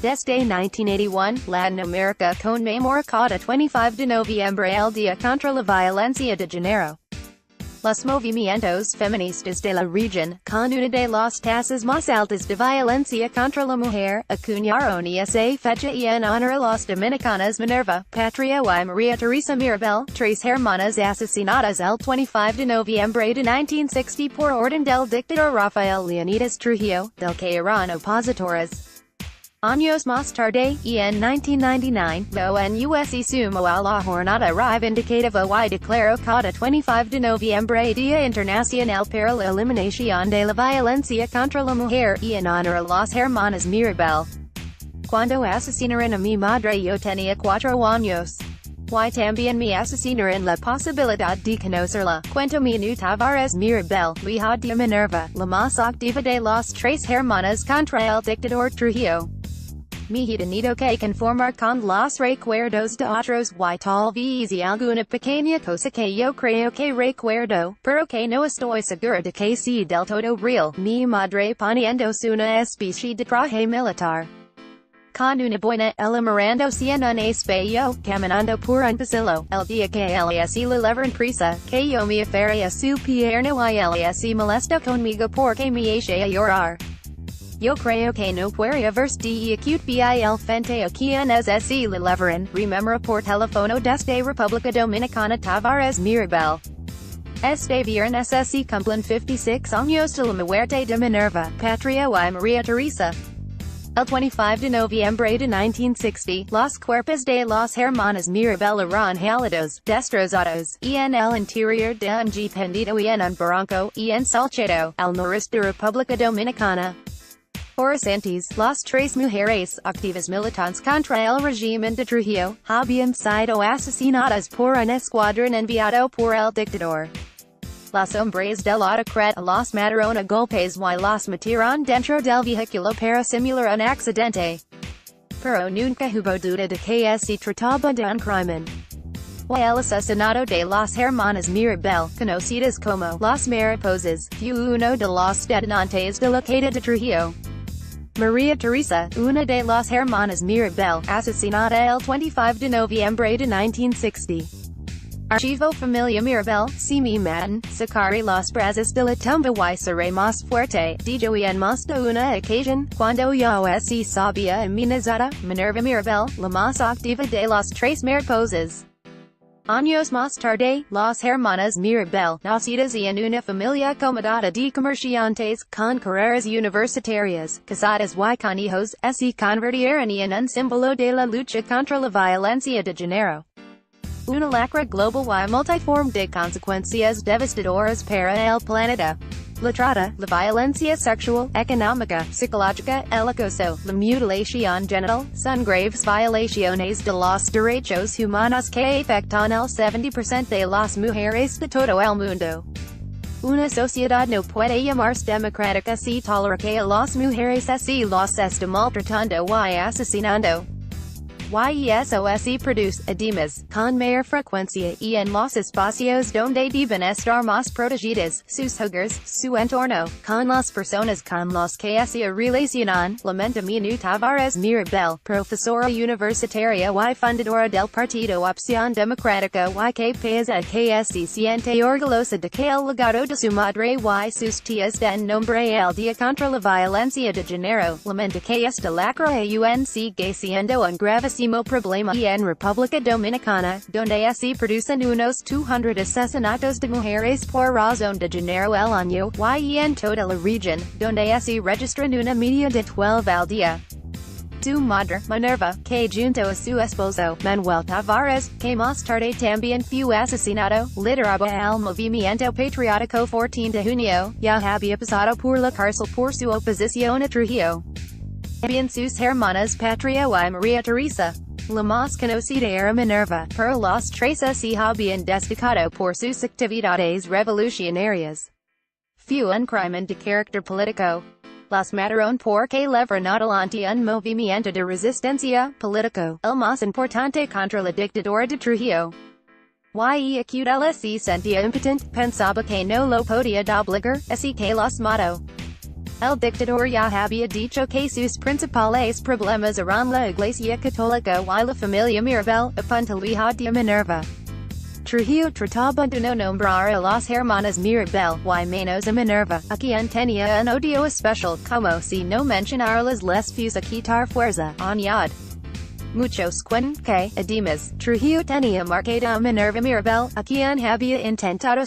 Desde 1981, Latin America conmemora 25 de noviembre el día contra la violencia de género. Los movimientos feministas de la región, con una de las tasas más altas de violencia contra la mujer, acuñaron esa fecha y en honor a las dominicanas Minerva, Patria y María Teresa Mirabal, tres hermanas asesinadas el 25 de noviembre de 1960 por orden del dictador Rafael Leonidas Trujillo, del que eran opositores. Años más tarde, y en 1999, la ONU se sumó a la jornada reivindicativa y declaró cada 25 de noviembre Día Internacional para la Eliminación de la Violencia contra la Mujer, y en honor a las hermanas Mirabal. Cuando asesinaron a mi madre yo tenía 4 años. Y también me asesinaron la posibilidad de conocerla, cuento Minu Tavares Mirabal, hija de Minerva, la más activa de las tres hermanas contra el dictador Trujillo. Me he tenido que conformar con los recuerdos de otros y tal vez alguna pequeña cosa que yo creo que recuerdo, pero que no estoy segura de que sea del todo real. Mi madre poniéndose una especie de traje militar. Con una boina mirándose en un espejo, caminando por un pasillo, el día que ella se le levantaron prisa, que yo me aferré a su pierna y ella se molestó conmigo porque me eché a llorar. Yo creo que no puede verse de acute bil frente a quienes se le levantaron, rememora por teléfono desde República Dominicana Tavares Mirabal. Este viernes se cumplen 56 años de la muerte de Minerva, Patria y María Teresa. El 25 de noviembre de 1960, los cuerpos de las hermanas Mirabal eran hallados, destrozados, y en el interior de un jeep hendido y en un barranco, y ensalchado, al noreste de República Dominicana. Horas antes, las tres mujeres, activas militantes contra el régimen de Trujillo, habían sido asesinadas por un escuadrón enviado por el dictador. Los hombres del autocrat los mataron a golpes y los metieron dentro del vehículo para simular un accidente. Pero nunca hubo duda de que se trataba de un crimen. Y el asesinato de las hermanas Mirabal, conocidas como las mariposas, fue uno de los detonantes de la caída de Trujillo. María Teresa, una de las hermanas Mirabal, asesinada el 25 de noviembre de 1960. Archivo Familia Mirabal, si me matan, sacaré las brasas de la tumba y seré más fuerte, dijo en más de una ocasión, cuando yo se sabía amenazada, Minerva Mirabal, la más activa de las tres mariposas. Años más tarde, las hermanas Mirabal, nacidas en una familia acomodada de comerciantes, con carreras universitarias, casadas y con hijos, se convirtieron en un símbolo de la lucha contra la violencia de género. Una lacra global y multiforme de consecuencias devastadoras para el planeta. La trata, la violencia sexual, económica, psicológica, el acoso, la mutilación genital, son graves violaciones de los derechos humanos que afectan el 70% de las mujeres de todo el mundo. Una sociedad no puede llamarse democrática si tolera que a las mujeres se las está maltratando y asesinando. Y eso se produce, además, con mayor frecuencia y en los espacios donde deben estar más protegidas, sus hogares, su entorno, con las personas con las que se relacionan, lamenta Minu Tavares Mirabal, profesora universitaria y fundadora del Partido Opción Democrática y que pese que se siente orgullosa de que el legado de su madre y sus tías den nombre el Día contra la Violencia de Género, lamenta que esta lacra aún sigue siendo un gravísimo problema y en República Dominicana, donde se producen unos 200 asesinatos de mujeres por razón de género el año, y en toda la región, donde se registran una media de 12 al día. Su madre, Minerva, que junto a su esposo, Manuel Tavares, que más tarde también fue asesinado, lideraba el movimiento patriótico 14 de junio, ya había pasado por la cárcel por su oposición a Trujillo. También sus hermanas Patria y María Teresa. La más conocida era Minerva, pero los tres se habían destacado por sus actividades revolucionarias. Fue un crimen de carácter político. Las mataron porque llevaron adelante un movimiento de resistencia político, el más importante contra la dictadura de Trujillo. Y Acudela se sentía impotente, pensaba que no lo podía doblegar, así que los mató. El dictador ya había dicho que sus principales problemas eran la Iglesia Católica y la familia Mirabal, apunta la hija de Minerva. Trujillo trataba de no nombrar a las hermanas Mirabal, y menos a Minerva, a quien tenía un odio especial, como si no mencionarlas les fuese a quitar fuerza, añade. Muchos cuentan que, además, Trujillo tenía marcada a Minerva Mirabal, a quien había intentado